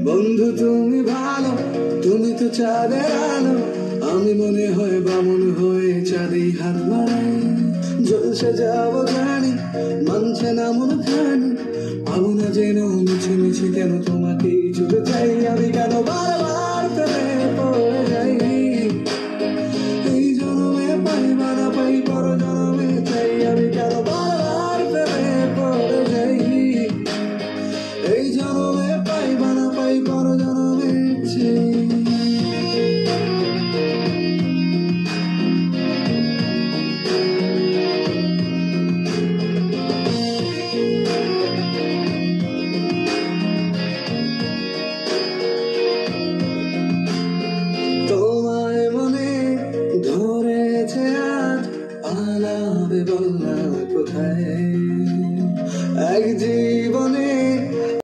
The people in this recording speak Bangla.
বন্ধু তুমি ভালো, তুমি তো চাঁদের আলো, আমি মনে হয় বামন হয়ে চাঁদে হাত বাড়াই। জলসে যাবো জানি, মানছে না মন খানি, পাবো না যেন মিছে মিছে কেন তোমাকেই জুড়ে চাই। আমি কেন বারবার প্রেমে পড়ে যাই, এই জন্মে পাই বা না পাই পর জন্মে চাই। আমি কেন বারবার প্রেমে পড়ে যাই, এই জন্মে পাই বা না পাই পর জন্মে